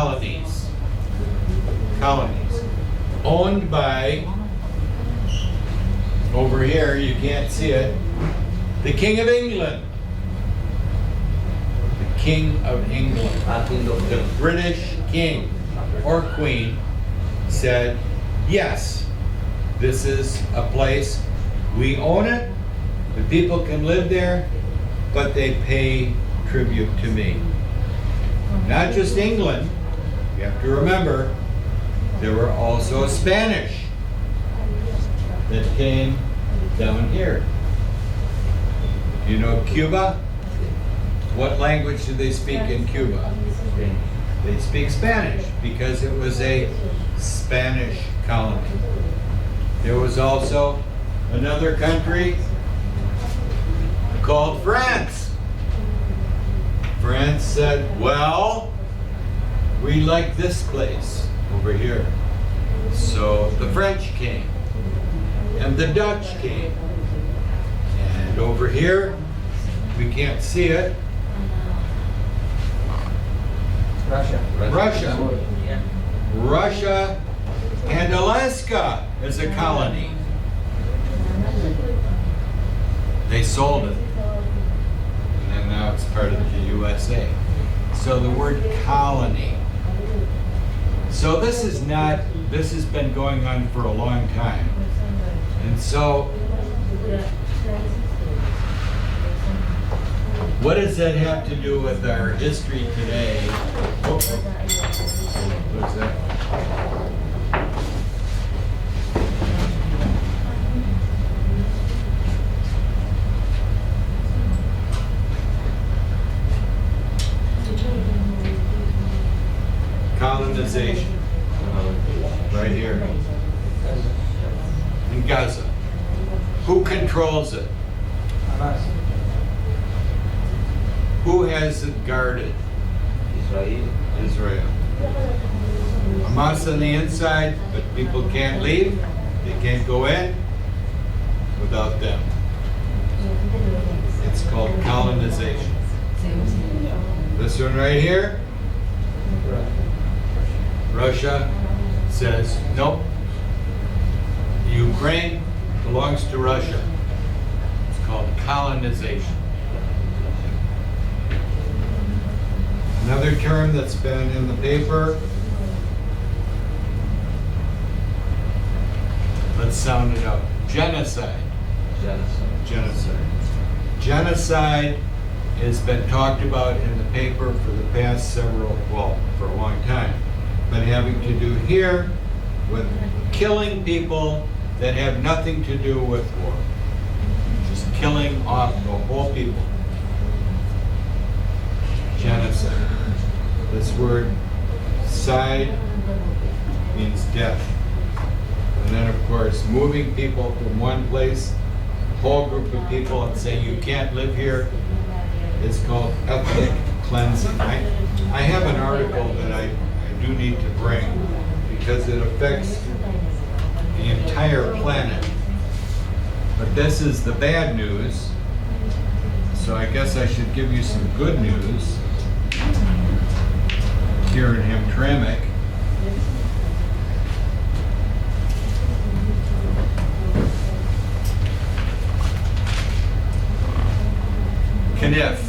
colonies. Colonies. Owned by, over here, you can't see it, the King of England. The King of England. The British King or Queen said, yes, this is a place, we own it, the people can live there, but they pay tribute to me. Not just England, you have to remember, there were also Spanish that came down here. You know Cuba? What language do they speak in Cuba? They speak Spanish because it was a Spanish colony. There was also another country called France. France said, well, we like this place over here. So the French came, and the Dutch came. And over here, we can't see it, Russia. Russia and Alaska is a colony. They sold it. And then now it's part of the USA. So the word colony. So this has been going on for a long time. And so, what does that have to do with our history today? Oh, what's that? Colonization. Right here. In Gaza. Who controls it? Who has it guarded? Israel. Hamas on the inside, but people can't leave. They can't go in without them. It's called colonization. This one right here, Russia says, nope, Ukraine belongs to Russia. It's called colonization. Another term that's been in the paper, let's sound it out, genocide. Genocide. Genocide has been talked about in the paper for the past for a long time, but having to do here with killing people that have nothing to do with war. Just killing off the whole people. Genocide. This word, side, means death. And then, of course, moving people from one place, a whole group of people, and say you can't live here, is called ethnic cleansing. I have an article that I do need to bring because it affects the entire planet. But this is the bad news, so I guess I should give you some good news. Here in Hamtramck, Kniff.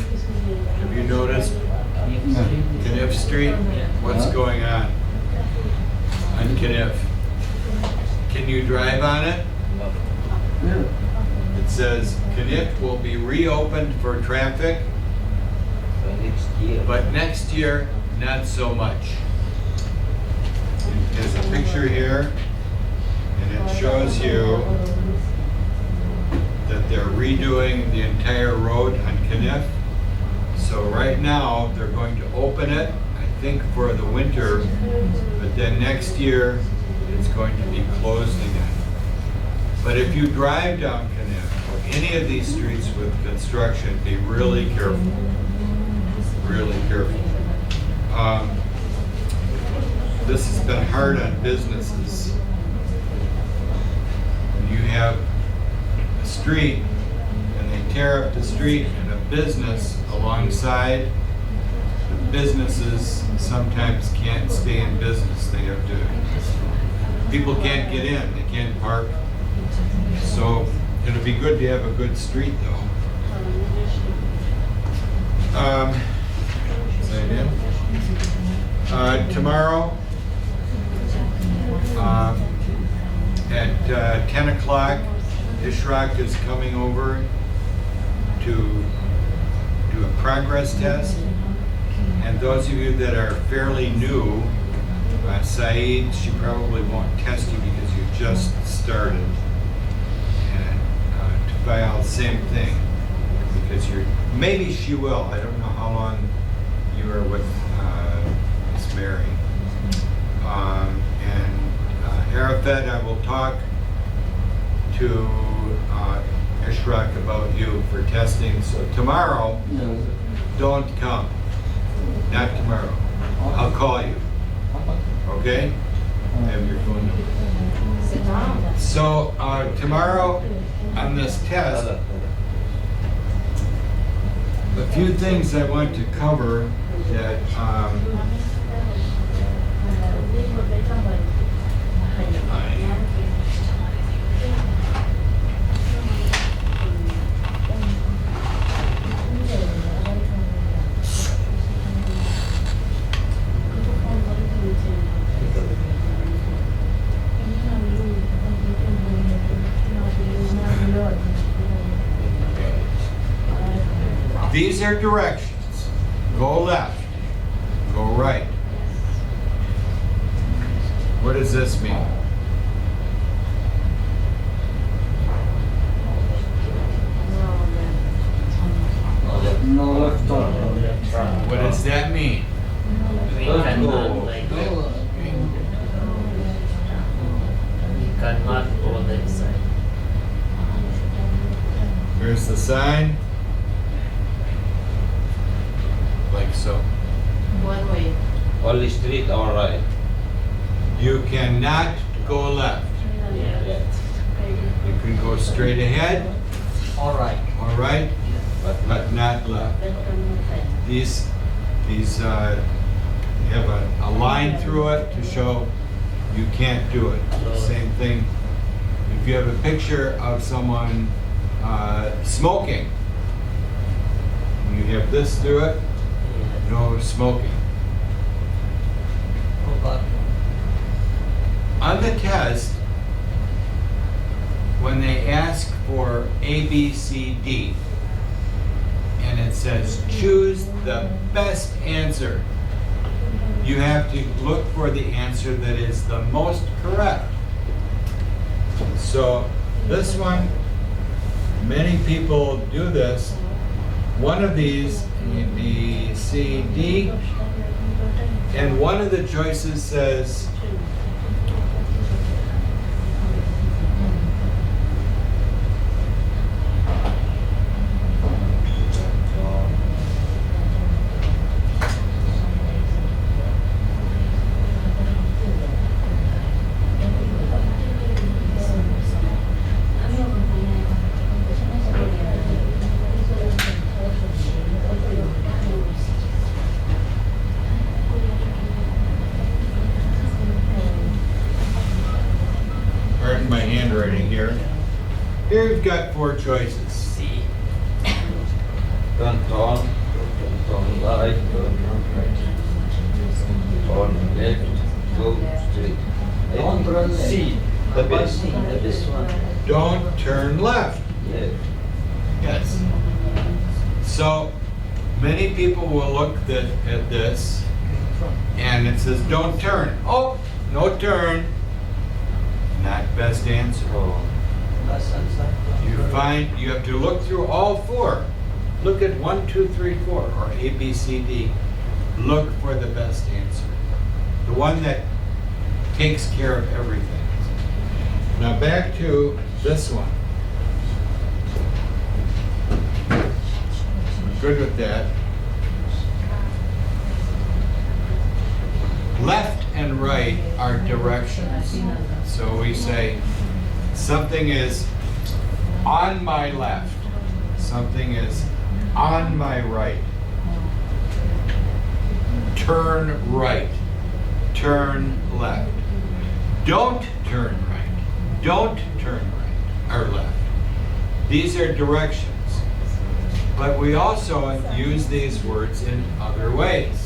Have you noticed Kniff Street? What's going on Kniff? Can you drive on it? It says Kniff will be reopened for traffic, but next year, not so much. There's a picture here, and it shows you that they're redoing the entire road on Kniff. So right now, they're going to open it, I think for the winter, but then next year, it's going to be closed again. But if you drive down Kniff, or any of these streets with construction, be really careful. Really careful. This has been hard on businesses. When you have a street and they tear up the street and a business alongside, the businesses sometimes can't stay in business. They have to, people can't get in, they can't park. So it'll be good to have a good street though. Is that in? Tomorrow at 10 o'clock, Ishrak is coming over to do a progress test. And those of you that are fairly new, Saeed, she probably won't test you because you just started. And Tufail, same thing, because you're, maybe she will. I don't know how long you were with Miss Mary. And Arafat, I will talk to Ishrak about you for testing. So tomorrow, don't come. Not tomorrow. I'll call you. Okay? Have your phone number. So tomorrow on this test, a few things I want to cover that these are directions. Go left, go right. What does this mean? No left turn. What does that mean? We cannot like that. We cannot go left side. Here's the sign. Like so. One way. Only street or right? You cannot go left. Yeah. You can go straight ahead, All right. all right, but not left. These have a line through it to show you can't do it. Same thing. If you have a picture of someone smoking, you have this through it. No smoking. On the test, when they ask for A, B, C, D, and it says choose the best answer, you have to look for the answer that is the most correct. So this one, many people do this. One of these, A, B, C, D, and one of the choices says my handwriting here. Here you've got four choices. C. Turn right, turn right. Turn left, go straight. Don't turn left. C, the best. The best one. Don't turn left. Yeah. Yes. So many people will look at this and it says don't turn. Oh, no turn. Not best answer. Oh. You have to look through all four. Look at 1, 2, 3, 4, or A, B, C, D. Look for the best answer. The one that takes care of everything. Now back to this one. We're good with that. Left and right are directions. So we say something is on my left, something is on my right. turn right, turn left. Don't turn right, don't turn right or left. These are directions. But we also use these words in other ways.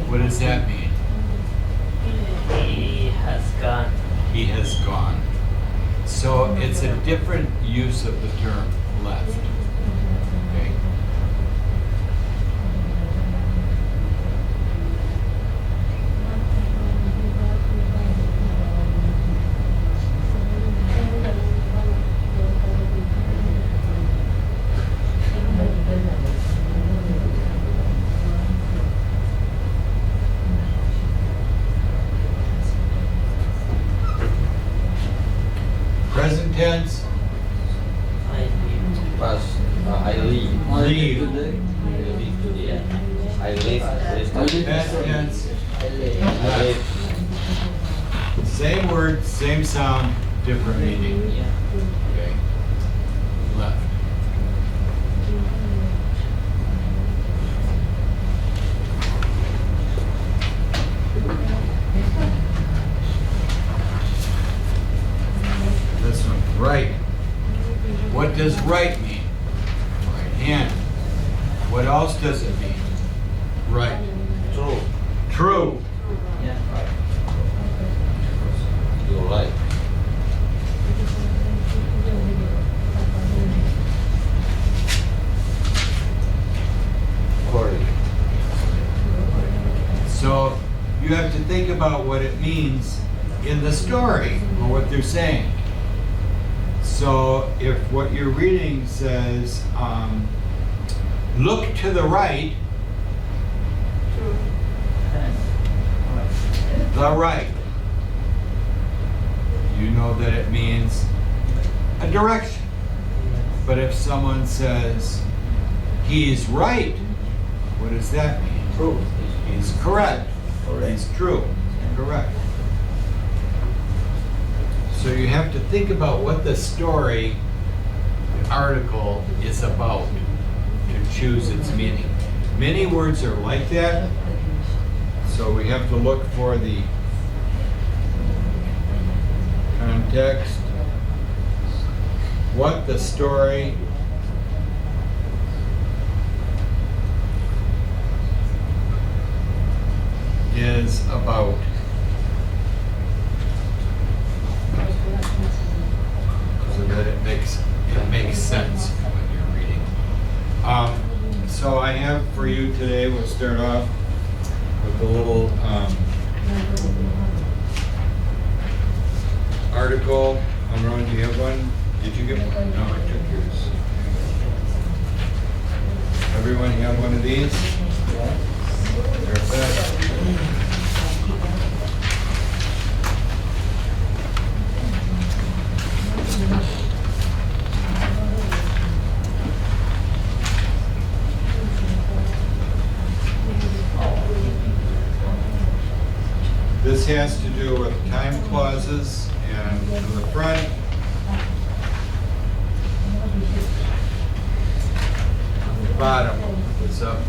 What does that mean? He has gone. He has gone. So it's a different use of the term left. Okay. Present tense, I leave. Past, I leave. leave. I leave today. I leave. Past tense, I left. leave. Same word, same sound, different meaning. Yeah. Okay. Left. This one, right. What does right mean? Right hand. What else does it mean? Right. True. True. Yeah. You're right. Correct. So you have to think about what it means in the story or what they're saying. So if what you're reading says, look to the right, the right, you know that it means a direction. But if someone says, he's right, what does that mean? True. He's correct. Correct. He's true. Correct. So you have to think about what the story, the article is about to choose its meaning. Many words are like that, so we have to look for the context, what the story is about. So that it makes sense when you're reading. So I have for you today, we'll start off with a little article. Ron, do you have one? Did you get one? No, I took yours. Everyone have one of these? Perfect. This has to do with time clauses, and in the front, on the bottom, it's up.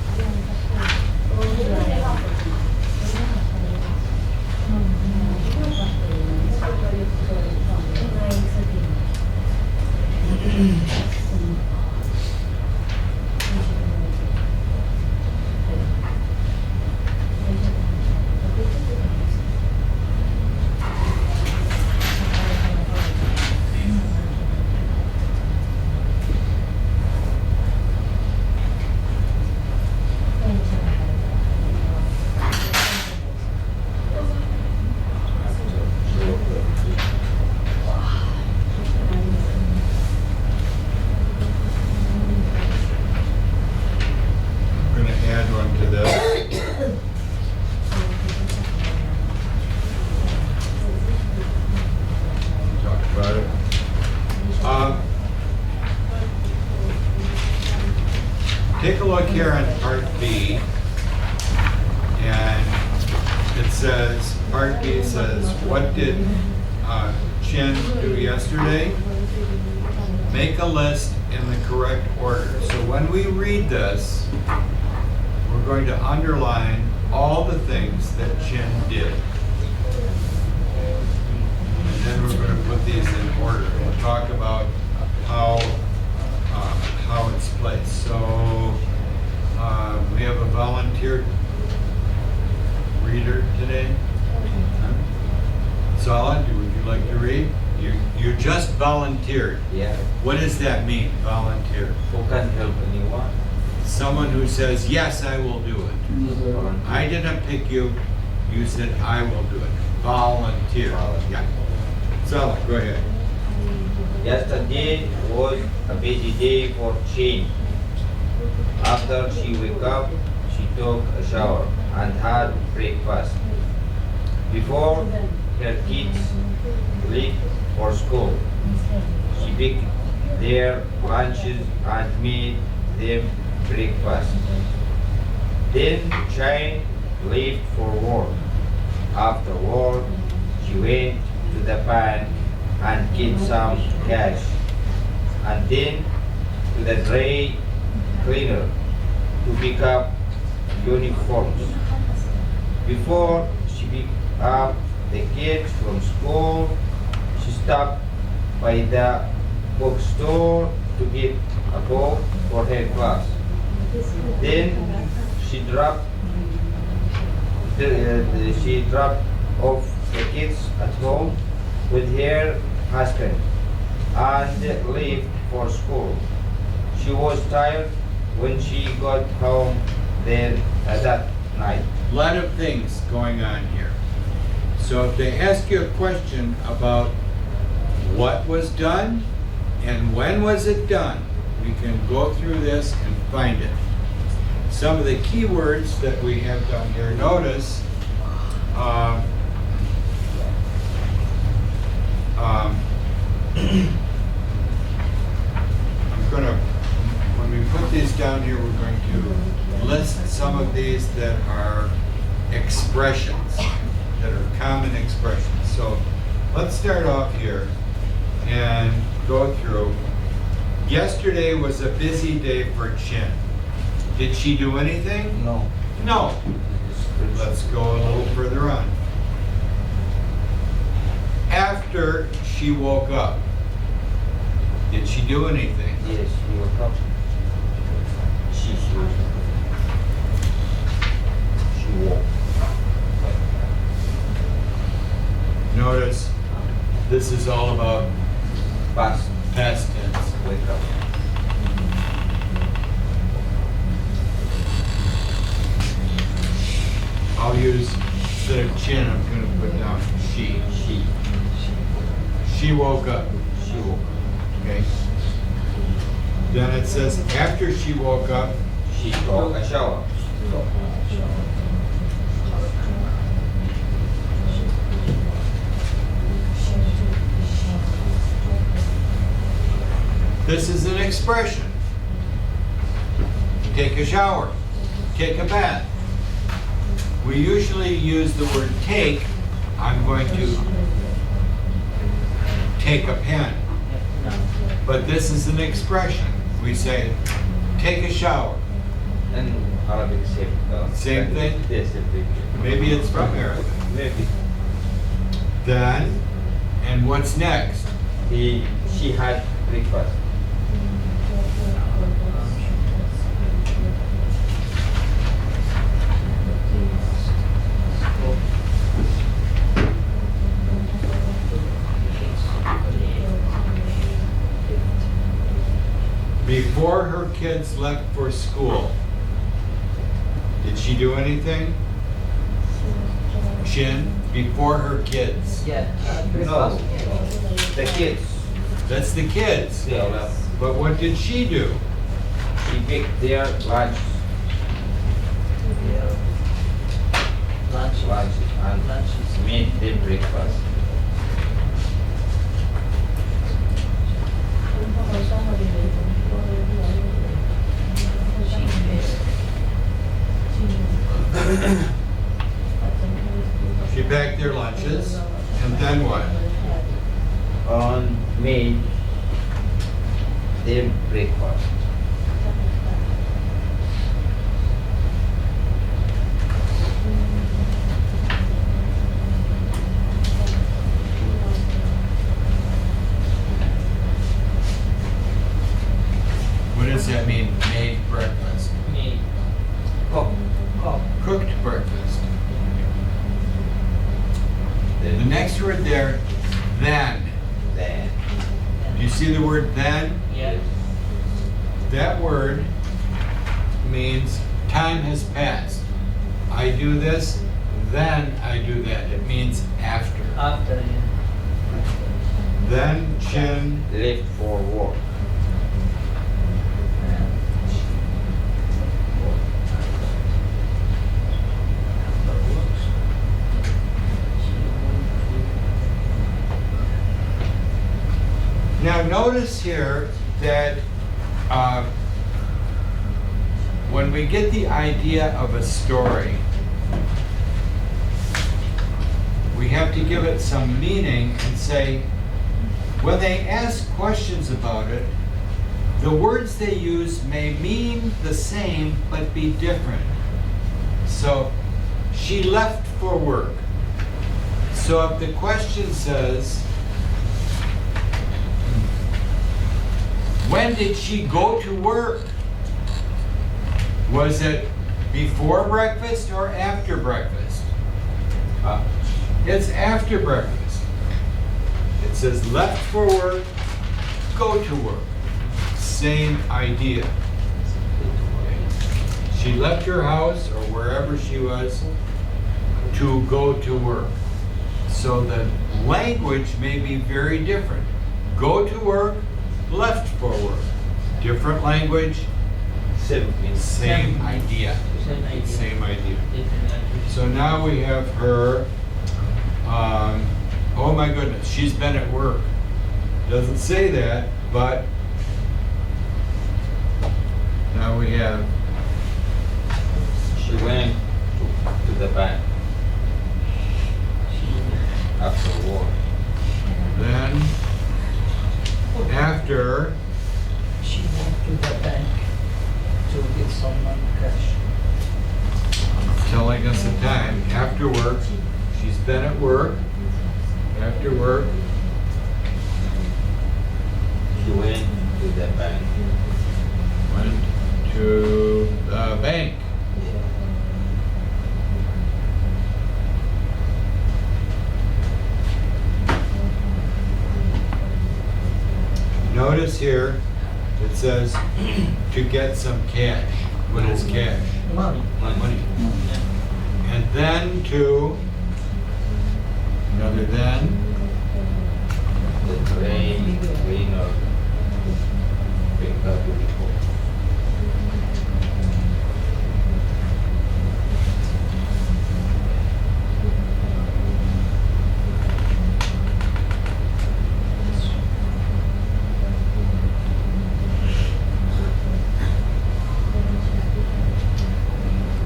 I'm going to add one to this. Talk about it. Take a look here on part B, and it says, part B says, what did Chin do yesterday? Make a list in the correct order. So when we read this, we're going to underline all the things that Chin did. And then we're going to put these in order and talk about how it's placed. So we have a volunteer reader today. Solid, would you like to read? You just volunteered. Yeah. What does that mean, volunteer? Who can help anyone? Someone who says, yes, I will do it. I didn't pick you, you said, I will do it. Volunteer. Yeah. Solid, go ahead. Yesterday was a busy day for Chin. After she woke up, she took a shower and had breakfast. Before her kids left for school, she picked their lunches and made them breakfast. Then Chin left for work. After work, she went to the bank and get some cash, and then to the dry cleaner to pick up uniforms. Before she picked up the kids from school, she stopped by the bookstore to get a book for her class. Then she dropped off the kids at home with her husband and left for school. She was tired when she got home that night. A lot of things going on here. So if they ask you a question about what was done and when was it done, we can go through this and find it. Some of the key words that we have down here, notice when we put these down here, we're going to list some of these that are expressions, that are common expressions. So let's start off here and go through. Yesterday was a busy day for Chin. Did she do anything? No. No. Let's go a little further on. After she woke up, did she do anything? Yes, she woke up. She woke. Notice this is all about Past. past tense. Wake up. I'll use, instead of Chin, I'm going to put down she. She woke up. She woke. Okay. Then it says after she woke up, She took a shower. this is an expression. Take a shower. Take a bath. We usually use the word take. I'm going to take a pen. But this is an expression. We say, take a shower. And Arabic same. Same thing? Yes, same thing. Maybe it's from Arabic. Maybe. Then, and what's next? She had breakfast. Before her kids left for school, did she do anything? Chin, before her kids. Yeah. No. The kids. That's the kids. They all left. But what did she do? She picked their lunch and made them breakfast. that mean? Made breakfast. Me. Cook. Cook. Cooked breakfast. The Then. next word there, then. Then. Do you see the word then? Yes. That word means time has passed. I do this, then I do that. It means after. After, yeah. Then Chin Left for work. Now notice here that when we get the idea of a story, we have to give it some meaning and say, when they ask questions about it, the words they use may mean the same but be different. So, she left for work. So if the question says, when did she go to work? Was it before breakfast or after breakfast? It's after breakfast. It says left for work, go to work. Same idea. She left her house or wherever she was to go to work. So the language may be very different. Go to work, left for work. Different language, Same. same idea. Same idea. Same idea. Different language. So now we have her, oh my goodness, she's been at work. Doesn't say that, but now we have, She went to the bank after work. then, after, She went to the bank to get some cash. telling us the time, after work, she's been at work, after work, She went to the bank. went to the bank. Notice here, it says to get some cash. What is cash? Money. Money. And then to, another then, The train cleaner picked up the report.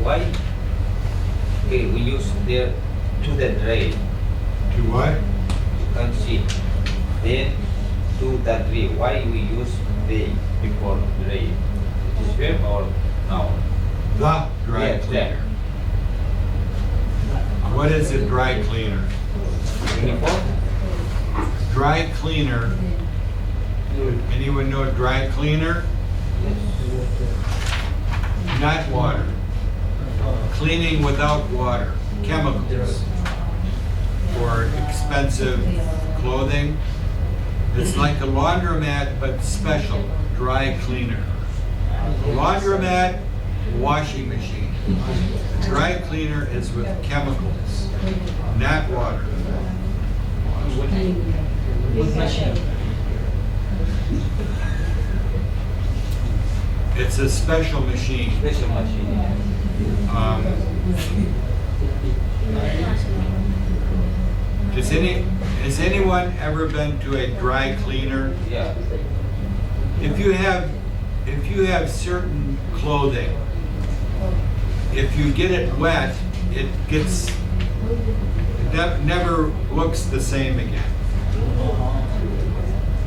Why? Okay, we use there to the drain. to what? You can see. Then to the tree. Why we use they before drain? It is verb or noun? The dry Yes, cleaner. What is a dry cleaner? Uniform? Dry cleaner, anyone know dry cleaner? Not water. Cleaning without water, chemicals, or expensive clothing. It's like a laundromat, but special, dry cleaner. Laundromat, washing machine. Dry cleaner is with chemicals, not water. Wood machine. It's a special machine. Special machine. Um, has anyone ever been to a dry cleaner? Yeah. If you have certain clothing, if you get it wet, it never looks the same again.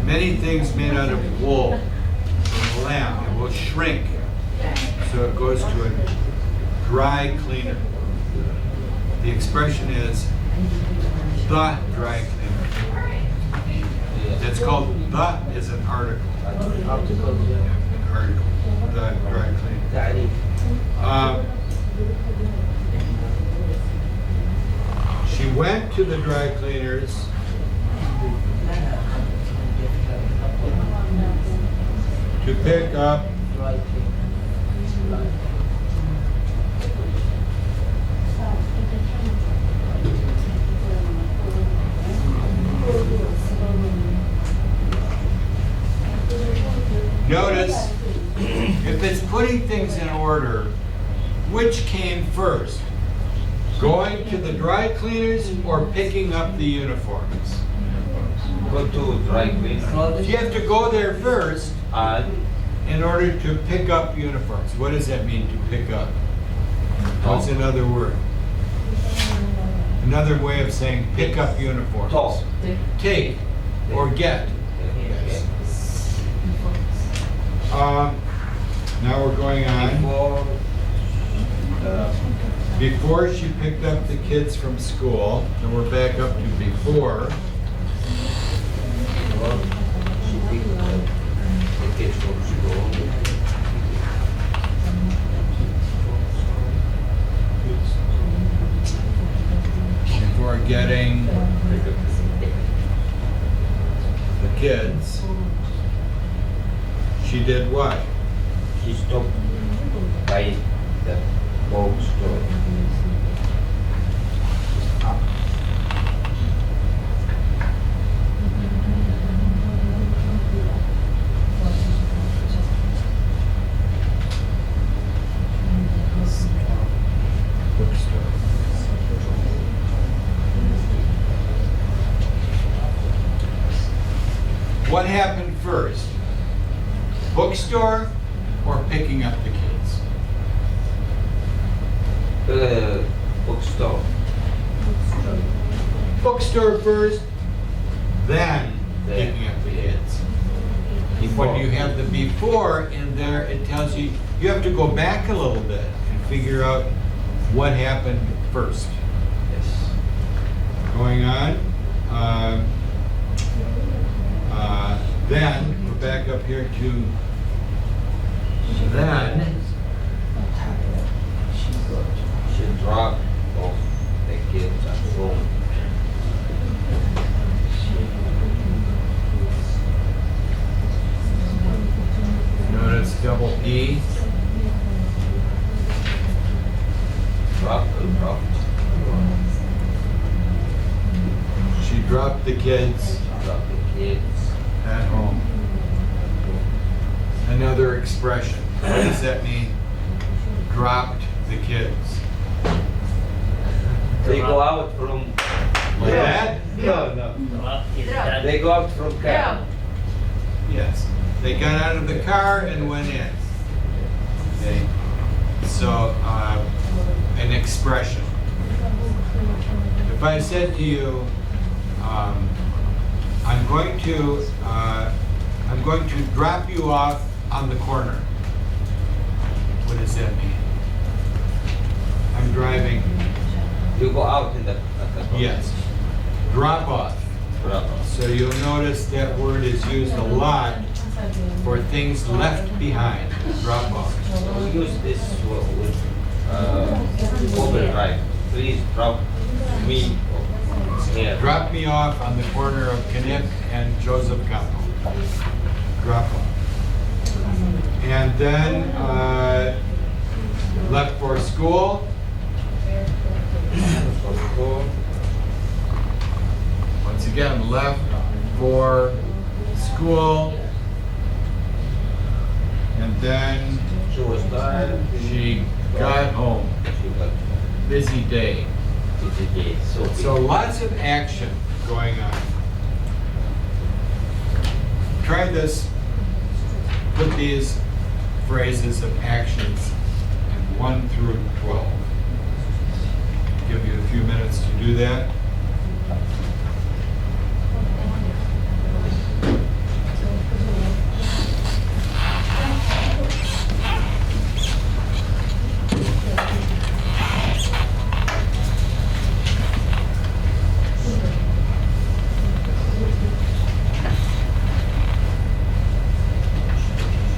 Many things made out of wool or lamb, it will shrink. So it goes to a dry cleaner. The expression is the dry cleaner. It's called the is an article. Articles, yeah. An article, the dry cleaner. تعريف. She went to the dry cleaners to pick up Dry cleaner. Notice, if it's putting things in order, which came first? Going to the dry cleaners or picking up the uniforms? Go to dry cleaner. You have to go there first And in order to pick up uniforms. What does that mean, to pick up? What's another word? Another way of saying pick up uniforms. top. Take or get. Now we're going on. Before she picked up the kids from school, and we're back up to before. She picked the kids from school. Before getting the kids, she did what? She stopped by the bookstore. Bookstore. What happened first? Bookstore or picking up the kids? Bookstore. Bookstore first, then picking up the kids. When you have the before in there, it tells you, you have to go back a little bit and figure out what happened first. Yes. Going on. Then, we're back up here to then. She dropped off the kids at home. Notice double E. Dropped. She dropped the kids Dropped the kids. at home. Another expression. What does that mean? Dropped the kids. They go out from. Like that? No. That They go out from car. Yes. They got out of the car and went in. Okay. So, an expression. If I said to you, I'm going to drop you off on the corner. What does that mean? I'm driving. You go out in the. At the Yes. Drop off. Drop off. So you'll notice that word is used a lot for things left behind. Drop off. We use this with Uber drive. Please drop me here. Drop me off on the corner of Knick and Joseph Campbell. Drop off. And then left for school. Once again, left for school. And then She was tired. she got home. She got Busy day. busy day. So lots of action going on. Try this. Put these phrases of actions in 1 through 12. Give you a few minutes to do that.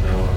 shower.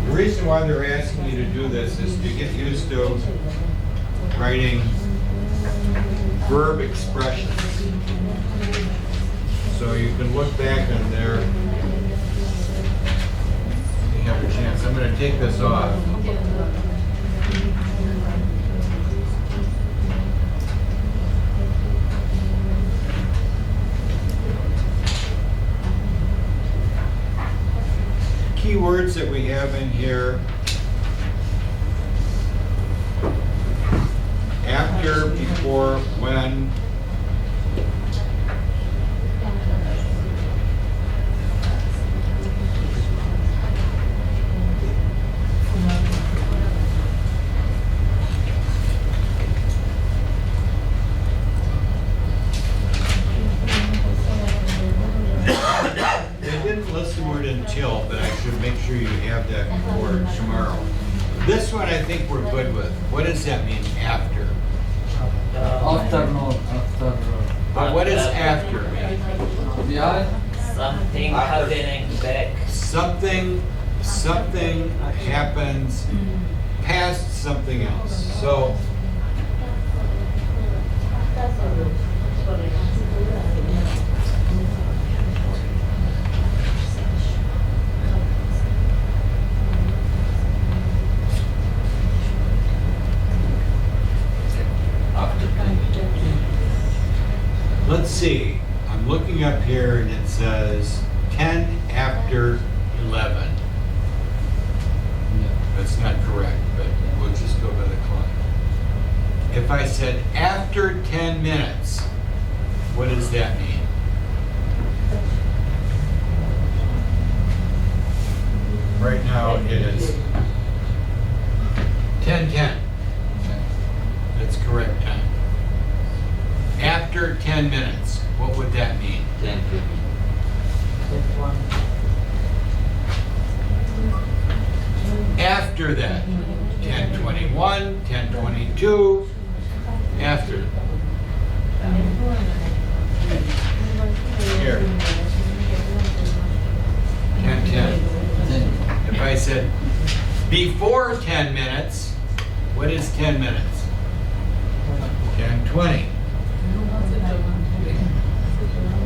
The reason why they're asking you to do this is to get used to writing verb expressions. So you can look back on there. You have a chance. I'm going to take this off. Key words that we have in here: after, before, when. They didn't list the word until, but I should make sure you have that for tomorrow. This one I think we're good with. What does that mean, after? Afternoon, But what does after mean? behind, Something happening back. Something happens past something else. So let's see. I'm looking up here and it says 10 after 11. That's not correct, but we'll just go by the clock. If I said after 10 minutes, what does that mean? Right now it is 10:10. That's correct time. After 10 minutes, what would that mean? 10:50. After that, 10:21, 10:22, after. 10 minutes. What is 10 minutes? 10:20.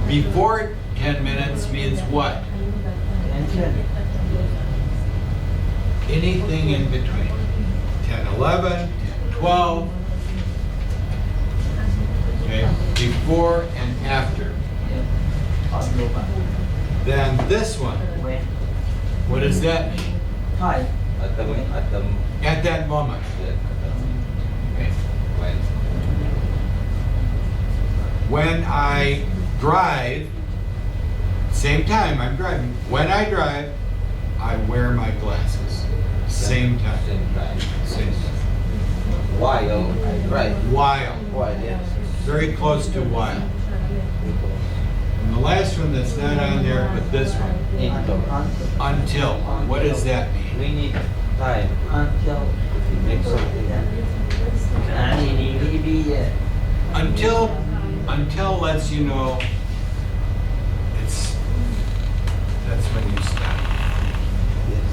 Before 10 minutes means what? 10. Anything in between. 10:11, 10:12. Okay, before and after. Then this one, When? what does that mean? Time. At the At that moment. Okay. When I drive, same time I'm driving. When I drive, I wear my glasses. Same time. Same time. Same time. While I drive. While. While, yes. Very close to while. And the last one that's not on there, but this one. Until. What does that mean? We need time Until. to make something. Until lets you know that's when you stop. Yes.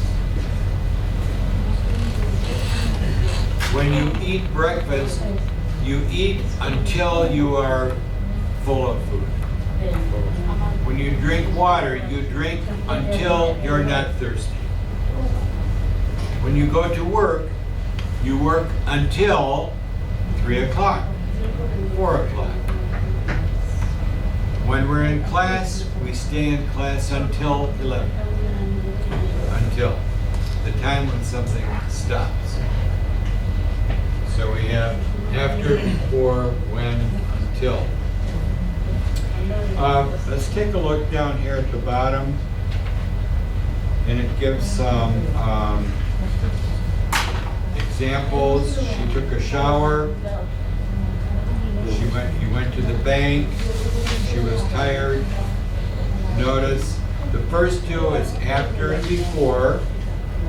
When you eat breakfast, you eat until you are full of food. When you drink water, you drink until you're not thirsty. When you go to work, you work until 3 o'clock, 4 o'clock. When we're in class, we stay in class until 11. Until the time when something stops. So we have after, before, when, until. Let's take a look down here at the bottom. And it gives some examples. She took a shower. He went to the bank. She was tired. Notice the first two is after and before,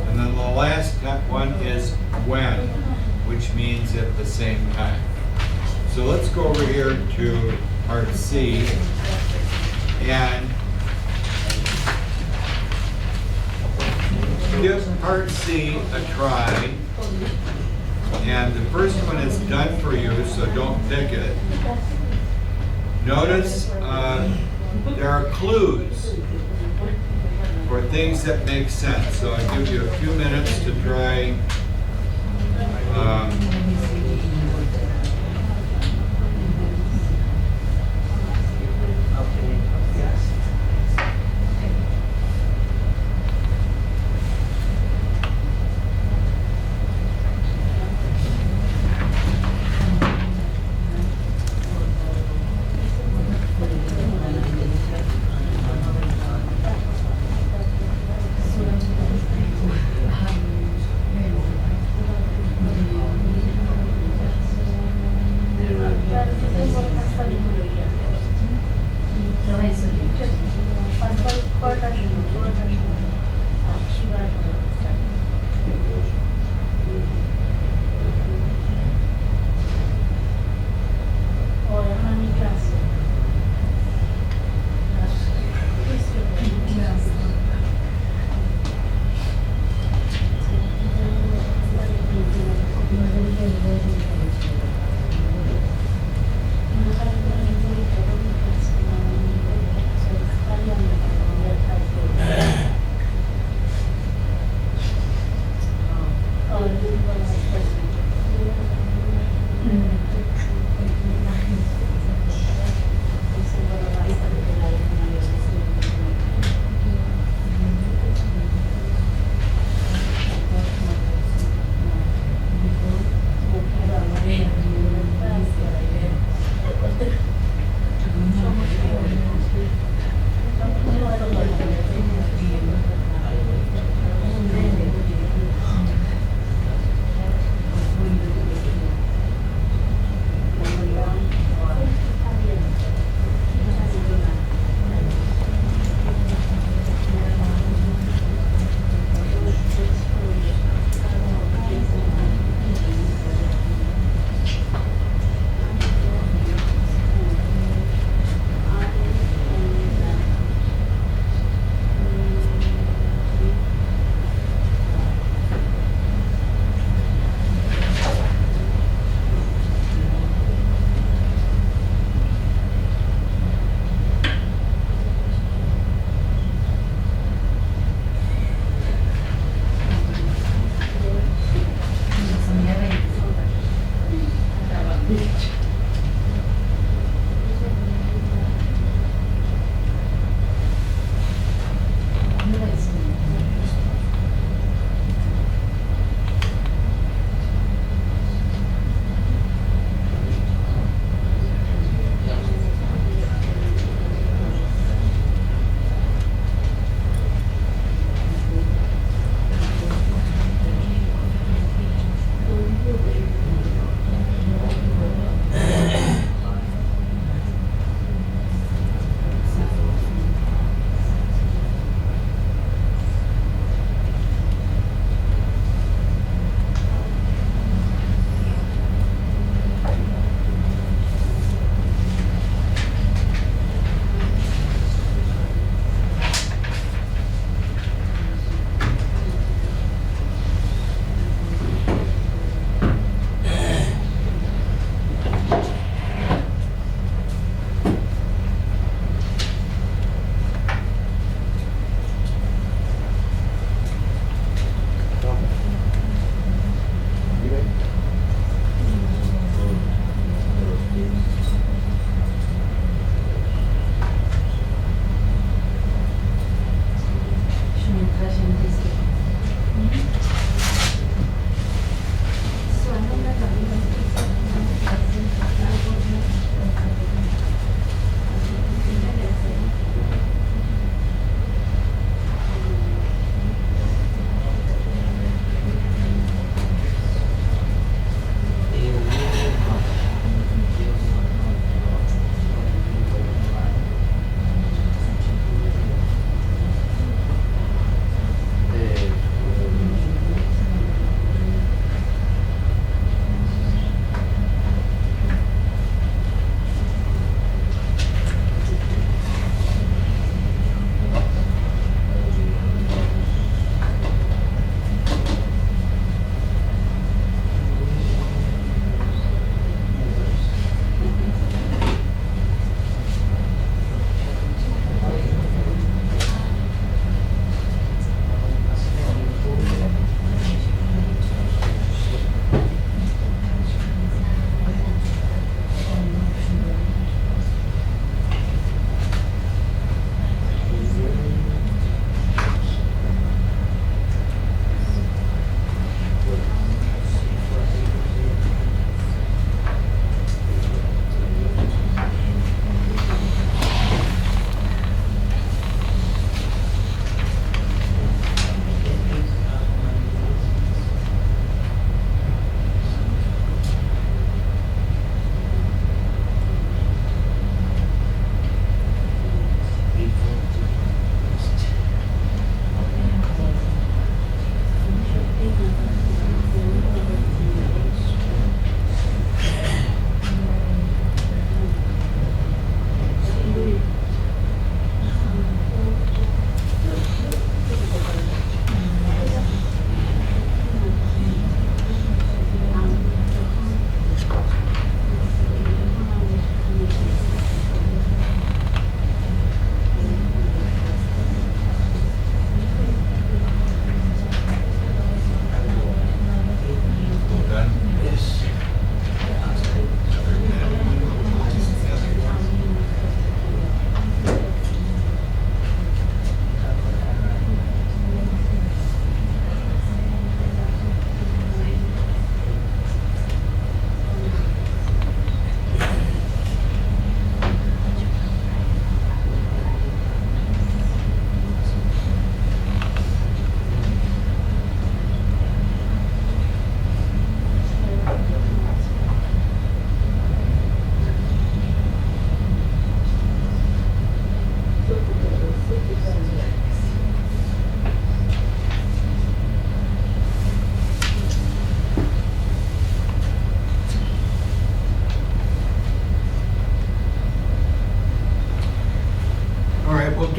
and then the last one is when, which means at the same time. So let's go over here to part C and give part C a try. And the first one is done for you, so don't pick it. Notice there are clues for things that make sense. So I'll give you a few minutes to try.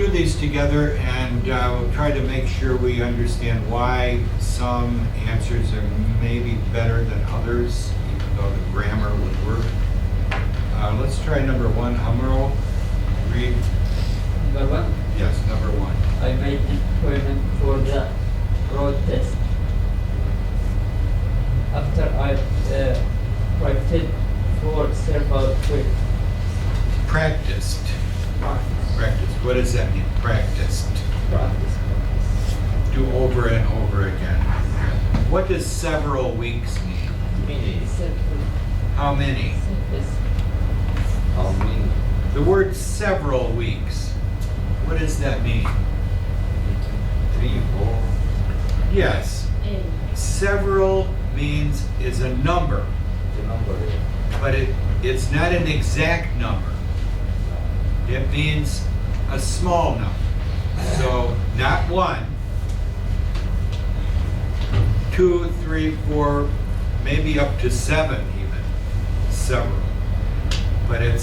do these together and we'll try to make sure we understand why some answers are maybe better than others, even though the grammar would work. Let's try number one. Amro, read. Number one, Yes, number one. I made appointment for the road test. After I practiced for several weeks. Practiced. Practiced. What does that mean? Practiced. Practice. Do over and over again. What does several weeks mean? Minutes. How many? Yes. How many? The word several weeks. What does that mean? 3, 4. Yes. Several means is a number, The number. but it's not an exact number. It means a small number. So not 1, 2, 3, 4, maybe up to 7 even. Several. But it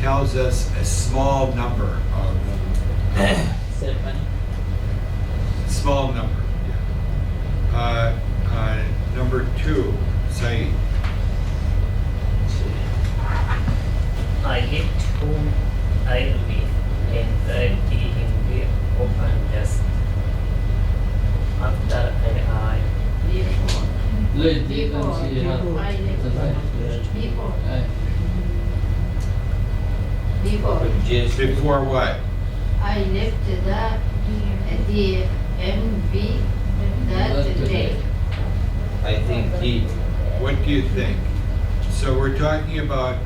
tells us a small number of 7. small number. Yeah. Number 2, Saeed. I left home early and I didn't open just after I Late vacancy, yeah. Just Before what? I left the MV that day. I think he. What do you think? So we're talking about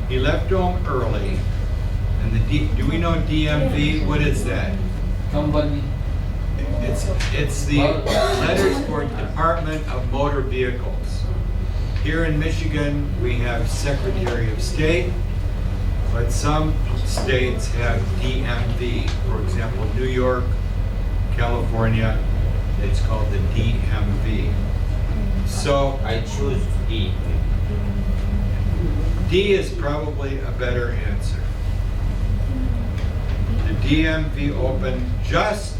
he left home early, and do we know DMV? What is that? Company. It's the letters for Department of Motor Vehicles. Here in Michigan, we have Secretary of State, but some states have DMV. For example, New York, California, it's called the DMV. So I choose D. D is probably a better answer. The DMV opened just,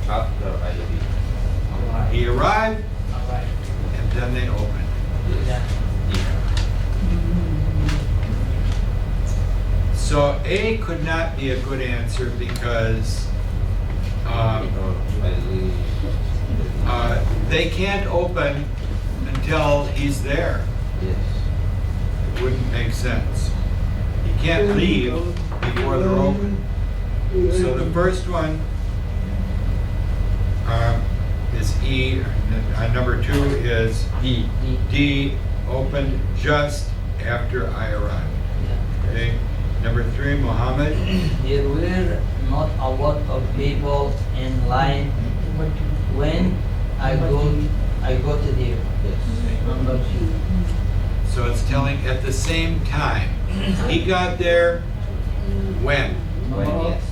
After I leave. he arrived, Alright. and then they opened. Yeah. So A could not be a good answer because I leave. they can't open until he's there. Yes. It wouldn't make sense. You can't leave before they're open. So the first one is E. Number 2 is D. D, opened just after I arrived. Okay. Number 3, Mohammed. There were not a lot of people in line when I got there. Number 2. So it's telling at the same time. He got there when? When yes.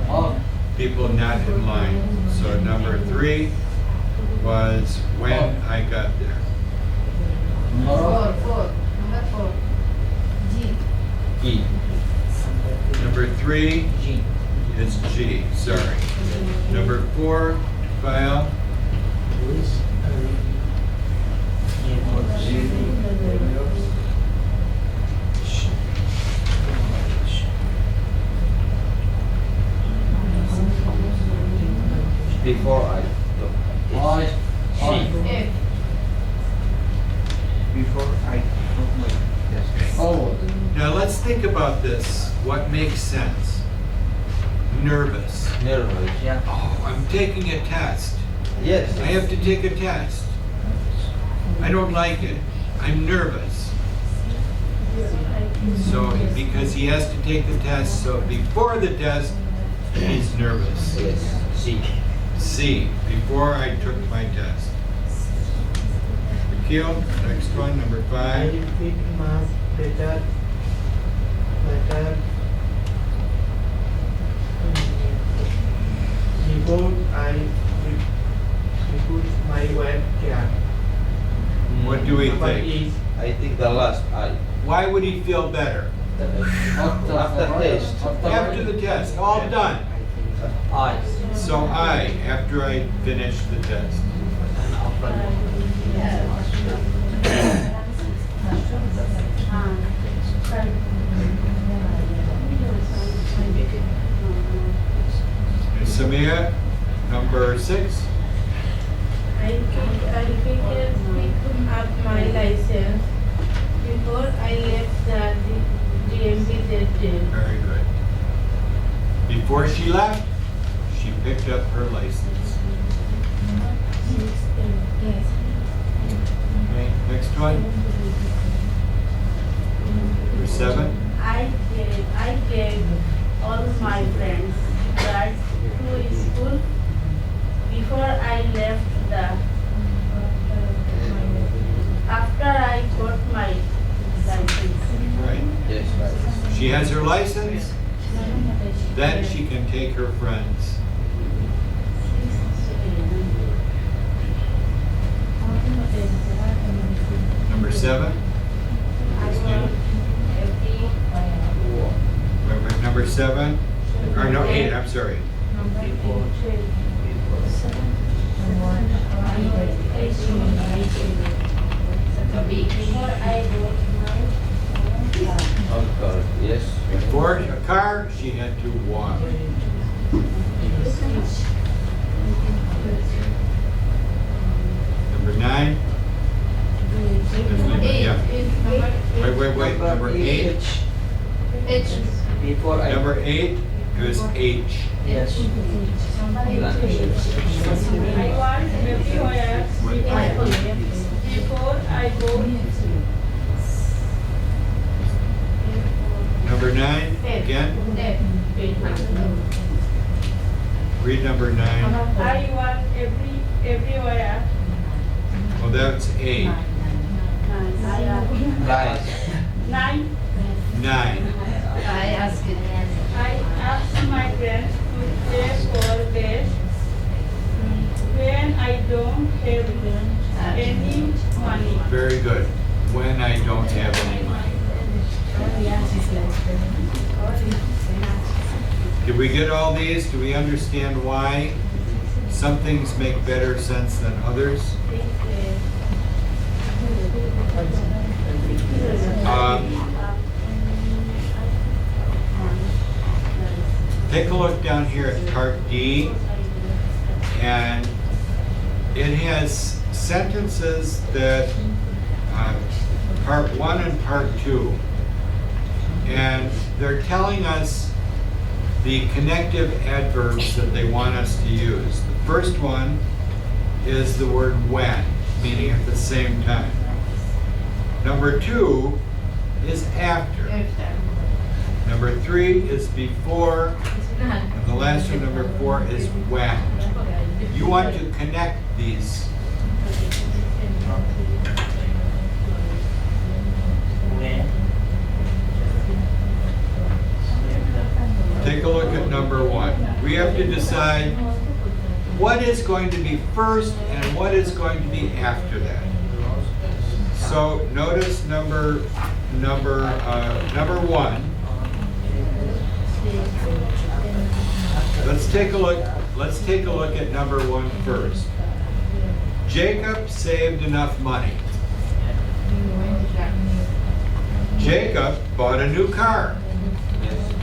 Oh, People not in line. So number 3 was when I got there. tomorrow. Number 4. G. E. Number 3 G. is G, sorry. Number 4, file. Before I took I, F. Before I took my test. oh, Now let's think about this. What makes sense? Nervous. Nervous. Yeah. Oh, I'm taking a test. Yes. I have to take a test. I don't like it. I'm nervous. So, because he has to take the test, so before the test, he's nervous. Yes. C. C, before I took my test. Akil, next one, number I 5. repeat mass better before I put my webcam. What do we Number think? is I think the last I. Why would he feel better? After test. After the test, all done. I. So I, after I finish the test. And after And Samia, number 6. I picked up my license before I left the DMV that day. Very good. Before she left, she picked up her license. Okay, next one. Number 7. I gave all my friends rides to school before I left the. After I got my license. Right. Yes. She has her license, then she can take her friends. Number 7. Christina. Number 7. Or no, 8, I'm sorry. before Before I got Of course, yes. Before a car, she had to walk. Number 9. Yeah. Wait. Number 8. H. before I. Number 8 is H. Yes. I was everywhere before I go. Number 9, again. Read number 9. I was everywhere. Well, that's A. Right. 9. 9. I asked it. I asked my friends to pay for bed when I don't have any money. Very good. When I don't have any money. Did we get all these? Do we understand why some things make better sense than others? Take a look down here at part D, and it has sentences that part 1 and part 2, and they're telling us the connective adverbs that they want us to use. The first one is the word when, meaning at the same time. Number 2 is after. Number 3 is before. And the last one, number 4, is when. You want to connect these. When. Take a look at number 1. We have to decide what is going to be first and what is going to be after that. So notice number 1. Let's take a look at number 1 first. Jacob saved enough money. Jacob bought a new car. Yes.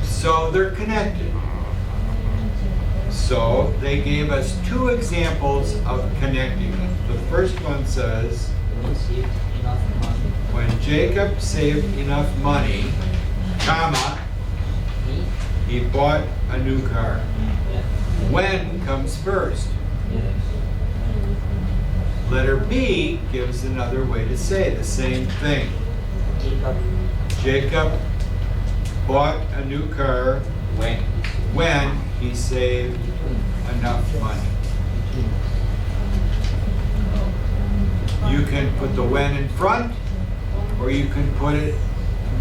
So they're connected. So they gave us 2 examples of connecting them. The first one says, Received enough money. when Jacob saved enough money, comma, he bought a new car. When comes first. Yes. Letter B gives another way to say the same thing. Jacob. Jacob bought a new car When? he saved enough money. You can put the when in front, or you can put it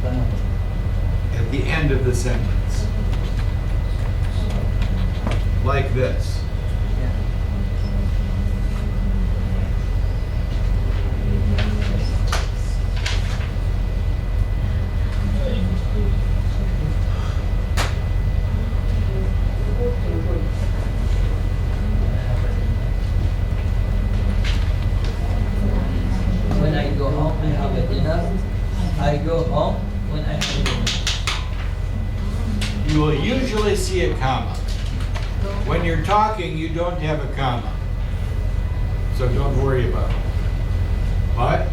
at the end of the sentence. Like this. You will usually see a comma. When you're talking, you don't have a comma. So don't worry about it. But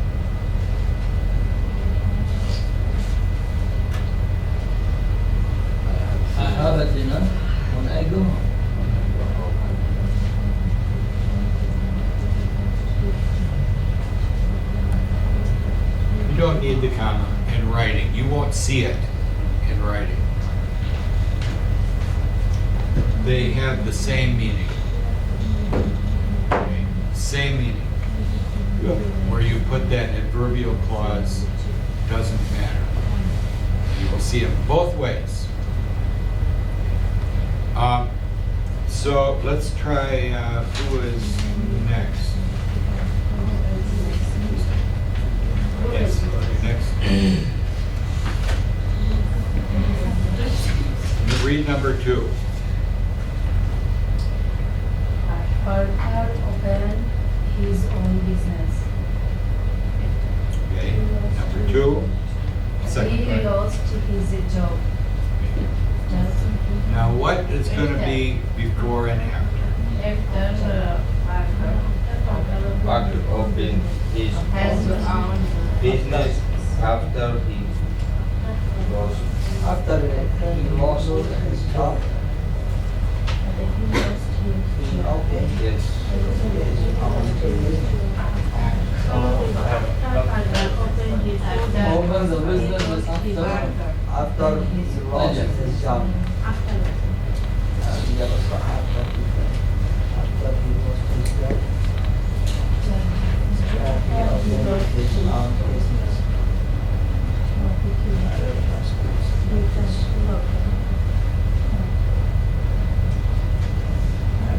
I have a dinner when I go home. you don't need the comma in writing. You won't see it in writing. They have the same meaning. Okay, same meaning. Where you put that adverbial clause doesn't matter. You will see it both ways. So let's try who is next. Yes, next. Read number 2. Parker opened his own business. Okay, number 2. Second He part. lost his job. Now what is going to be before and after? After Parker opened his has owned business after he lost. After he lost his job, okay. Yes. Open the business after he lost his job. Yeah, so after he lost his job, he opened his own business.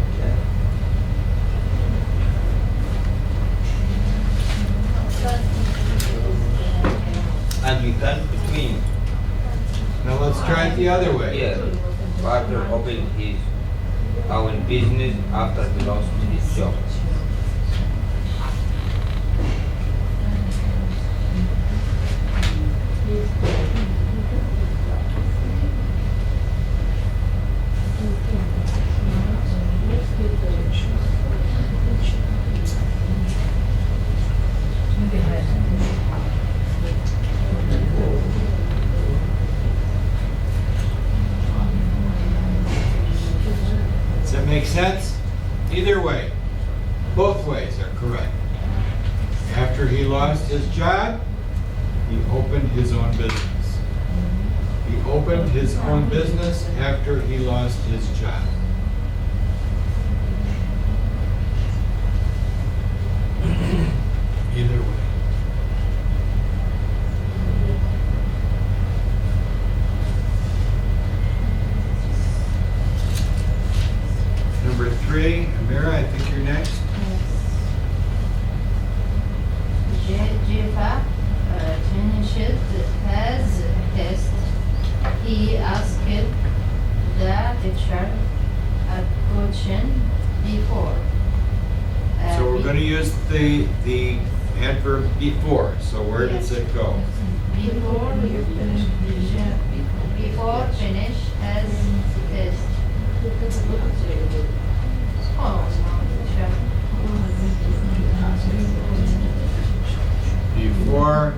Okay. And we can between. Now let's try it the other way. Yeah. Parker opened his own business after he lost his job. Does that make sense? Either way. Both ways are correct. After he lost his job, he opened his own business. He opened his own business after he lost his job. Either way. Number 3, Amira, I think you're next. Jefa finished his test. He asked the teacher a question before. So we're going to use the adverb before. So where does it go? Before finish his test. Oh, Before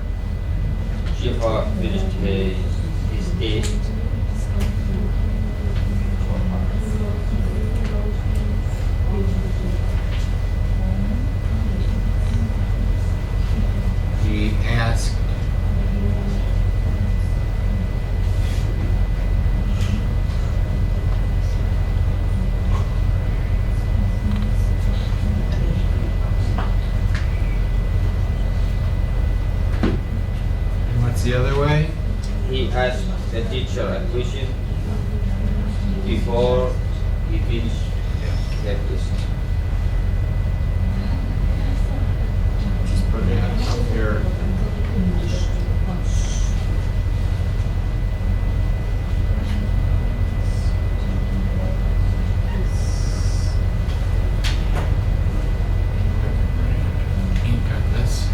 Shifa finished his test. he asked. And what's the other way? He asked the teacher a question before he finished the test. Just put it up here. Ink on this.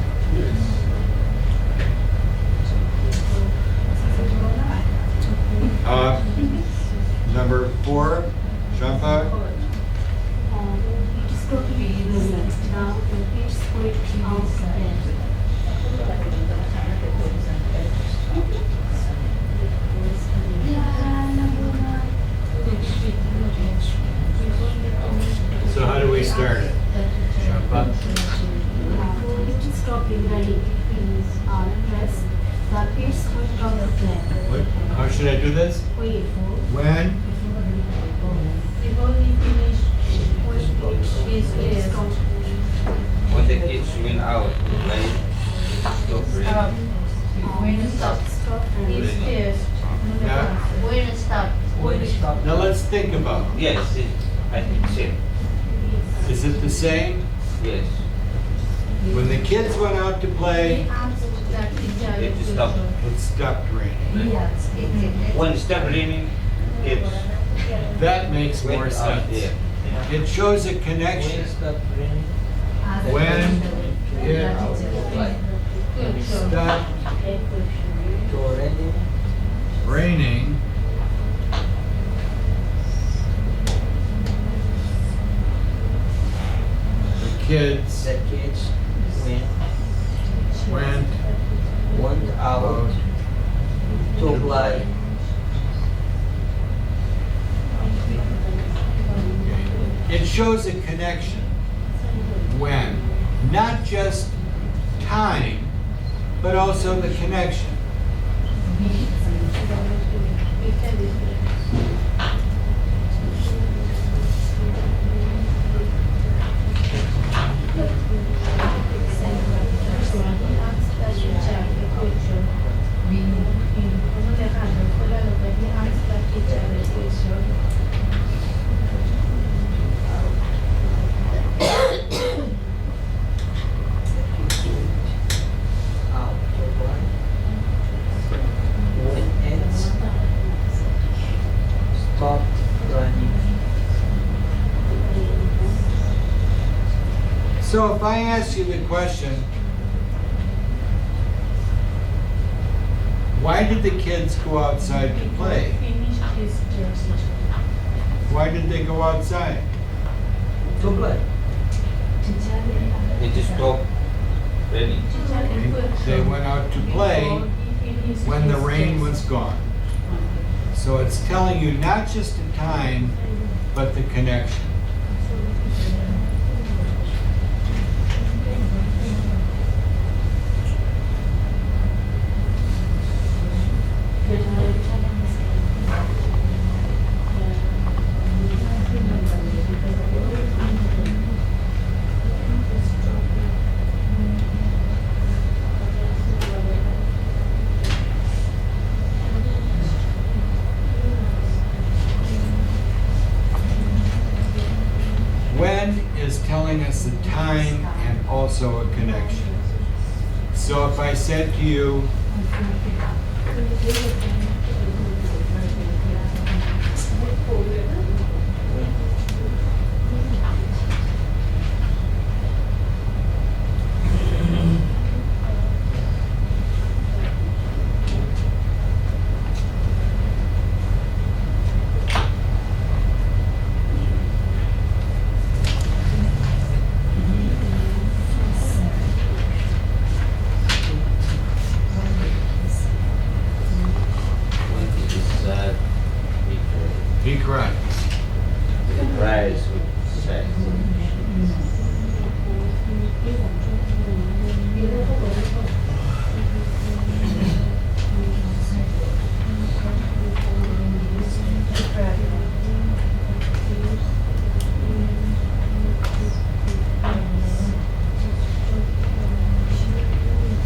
should I do this? When Before he finished his test, When the kids went out to play, stop Stop. raining. When stop. his test, Yeah. When stop. When stop. Now let's think about it. Yes, I think same. Is it the same? Yes. When the kids went out to play, that teacher It stopped. it stopped raining. When it stopped raining, kids That makes went more out sense. there. It shows a When connection. stop raining. When it Good job. stopped To raining. raining, the kids The kids went went out to play. It shows a connection. When, not just time, but also the connection. Out to play. When it's stopped running. So if I ask you the question, why did the kids go outside to play? Finished his test. Why did they go outside? To play. It stopped raining. They went out to play when the rain was gone. So it's telling you not just the time, but the connection. When is telling us the time and also a connection. So if I said to you, When it is sad, he cried. he cries with sad.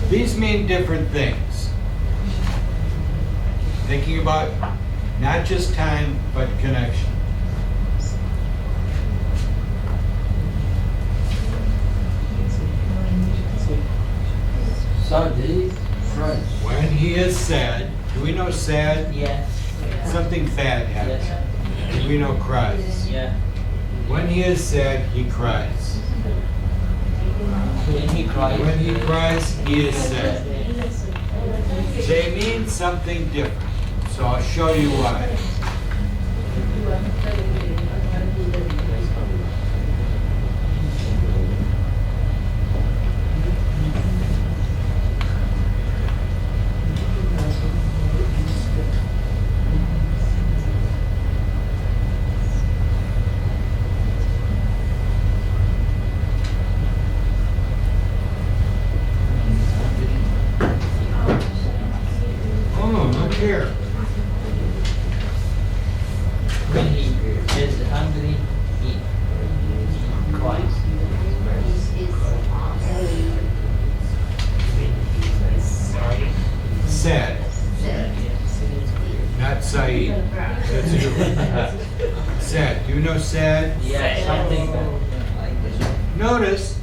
These mean different things. Thinking about not just time, but connection. So this is French. When he is sad, do we know sad? Yeah. Something bad happens. Yes. Do we know cries? Yeah. When he is sad, he cries. When he cries. When he cries, he is sad. They mean something different. So I'll show you why. Oh, look here. When he is hungry, he cries. Sad, not Saeed. That's you. Sad. Do you know sad? Yeah, something like this. Notice,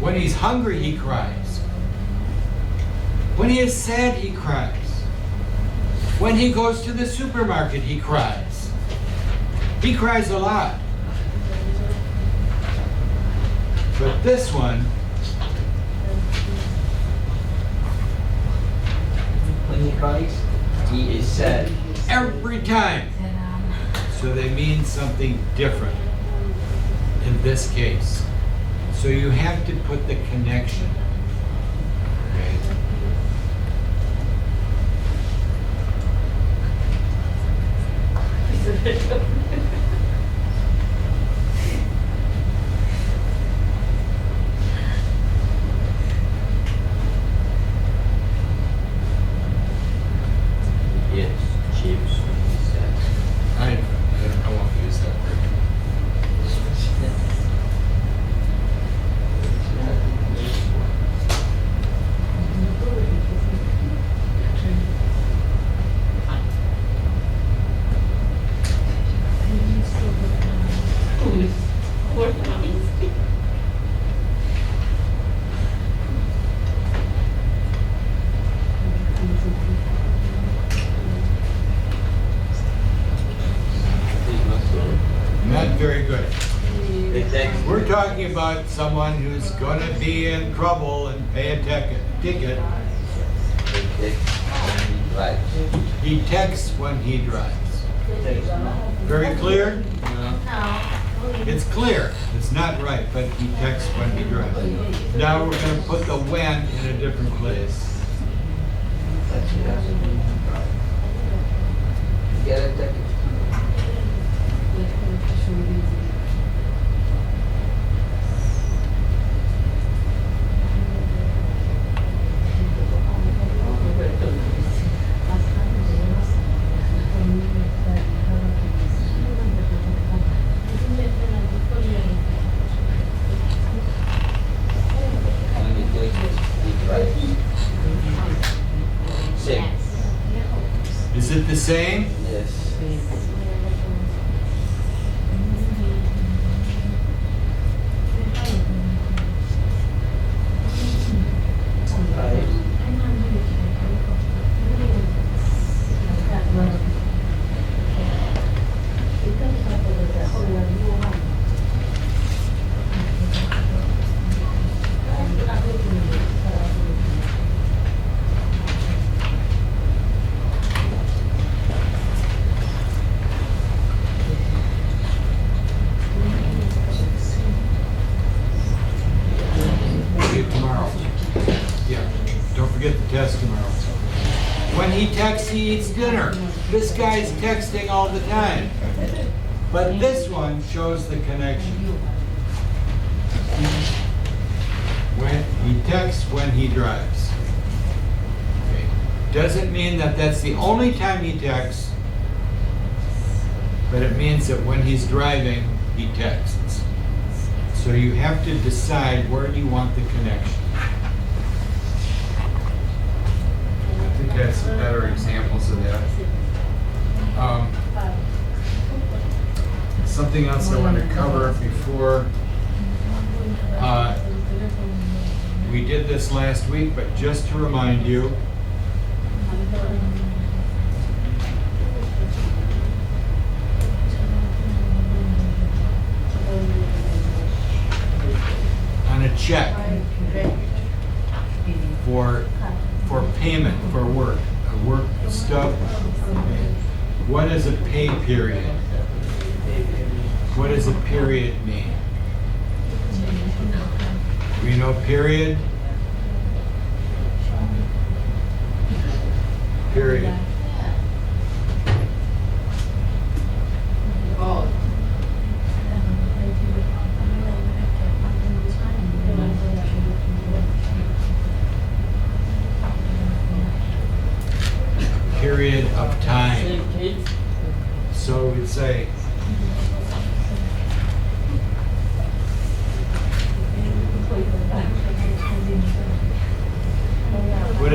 when he's hungry, he cries. When he is sad, he cries. When he goes to the supermarket, he cries. He cries a lot. But this one, When he cries, he is sad. every time. So they mean something different in this case. So you have to put the connection. Okay? Yes, chips. I won't use that word. Not very good. The text. We're talking about someone who's gonna be in trouble and pay a ticket. Right. He texts when he drives. Very clear? It's clear. It's not right, but he texts when he drives. Now we're gonna put the when in a different place. Get a ticket. When he takes it, he drives. Same. Is it the same? Yes. See you tomorrow. Yeah, don't forget the test tomorrow. When he texts, he eats dinner. This guy's texting all the time. But this one shows the connection. When he texts when he drives. Okay. Doesn't mean that that's the only time he texts, but it means that when he's driving, he texts. So you have to decide where you want the connection. I think I have some better examples of that. Something else I want to cover before we did this last week, but just to remind you, on a check for payment for work stuff, what is a pay period? What does a period mean? We know period? Period. Period of time. So we'd say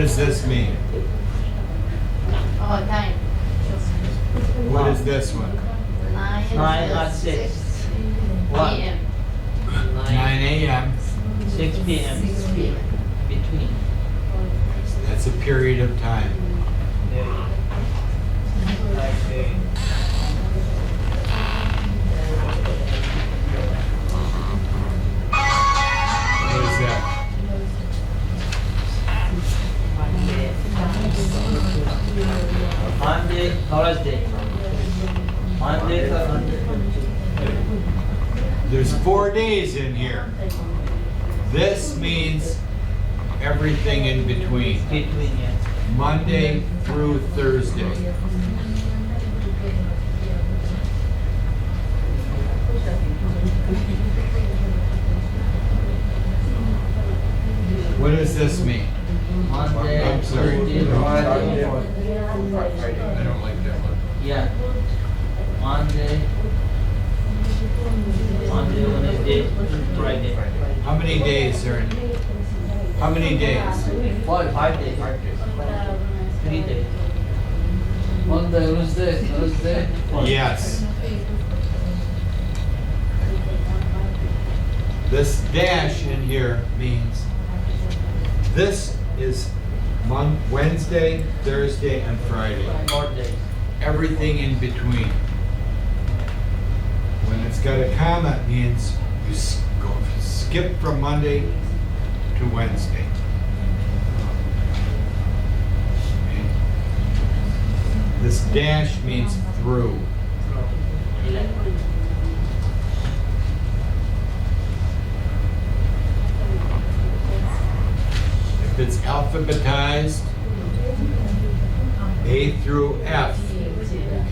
does this mean? Oh, time. What is this one? 9 at 6. What? PM. 9 a.m. 6 p.m. Between. That's a period of time. What is that? Monday, Thursday. Monday, Thursday. There's 4 days in here. This means everything in between. Between, yeah. Monday through Thursday. What does this mean? Monday, I'm sorry. Tuesday, Friday. I don't like that one. Yeah. Monday, Wednesday, Friday. How many days are in? How many days? 5 days. 3 days. Monday, Wednesday, Thursday. Yes. This dash in here means this is Wednesday, Thursday, and Friday. 4 days. Everything in between. When it's got a comma, it means you skip from Monday to Wednesday. Okay. This dash means through. 11. If it's alphabetized, A through F,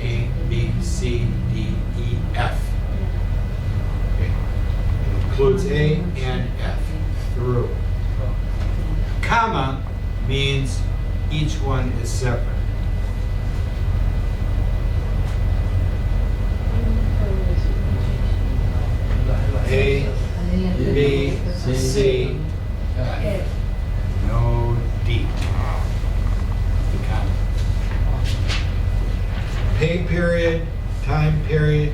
A, B, C, D, E, F. Okay. It includes A and F, through. Comma means each one is separate. A, B, C, F. No D. The comma. Pay period, time period.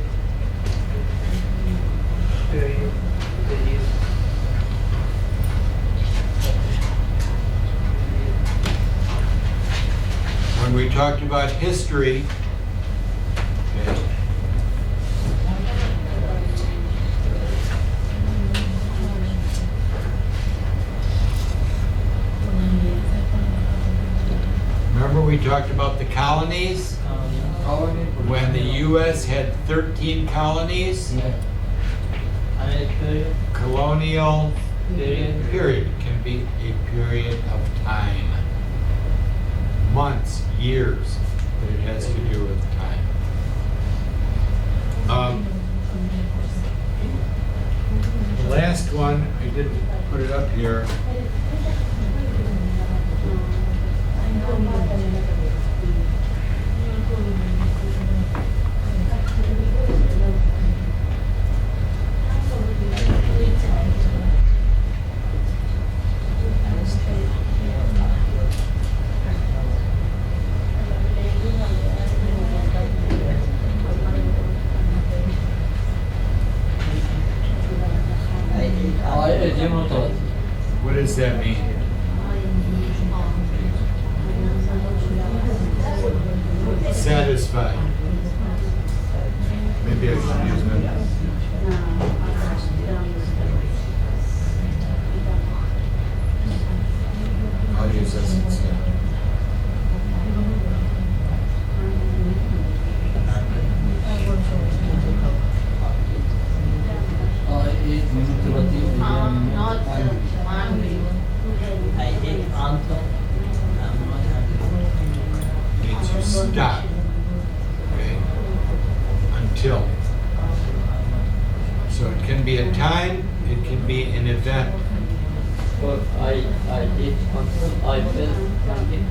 When we talked about history, okay, remember we talked about the colonies? When the U.S. had 13 colonies, America, colonial period. period can be a period of time. Months, years, but it has to do with time. The last one, I didn't put it up here. What does that mean? Satisfied. Maybe I should use that. I'll use this instead. Not Monday. I ate Anton. I'm not hungry. Means you stop. Okay? Until. So it can be a time, it can be an event. But I ate until I felt hungry.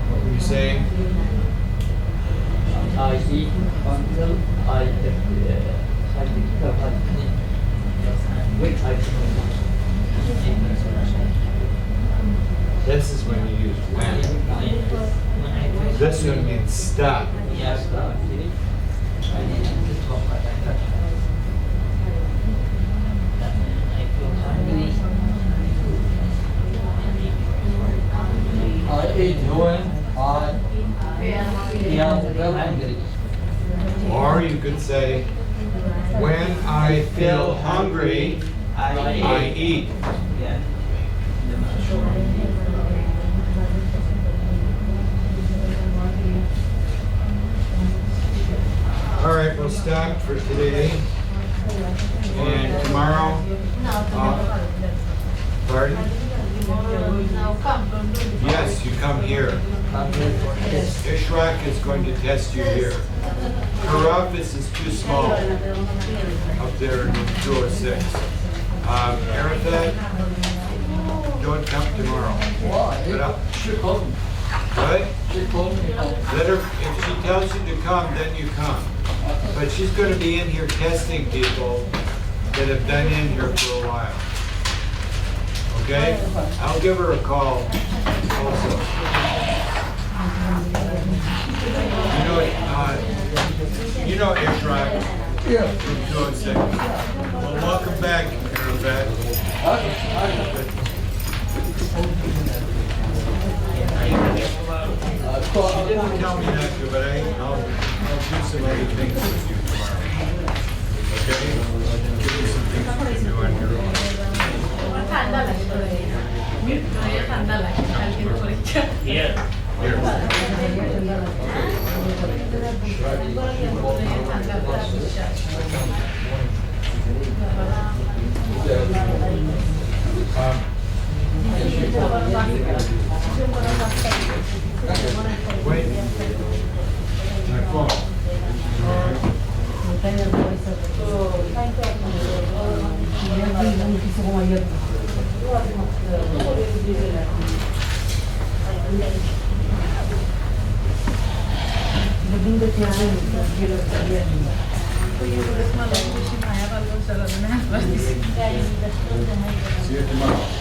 What were you saying? I eat until I had capacity eat when I feel hungry. Or you could say, when I feel hungry, I eat. Yeah. All right, we'll stop for today. And tomorrow, pardon? Now come, don't do this. Yes, you come here. I'm here for this. Ishrak is going to test you here. Her office is too small up there in 206. Arafat, don't come tomorrow. Why? She called me. What? She called me. Let her, if she tells you to come, then you come. But she's going to be in here testing people that have been in here for a while. Okay? I'll give her a call also. You know Ishrak Yeah. from 206. Well, welcome back, Arafat. She didn't tell me not to, but I'll do some other things with you tomorrow. Okay? Give you some things you can do on your own. ঠান্ডা লাগবে mute করে ঠান্ডা লাগে কালকে পরীক্ষা Here. Wait. My phone. See you tomorrow.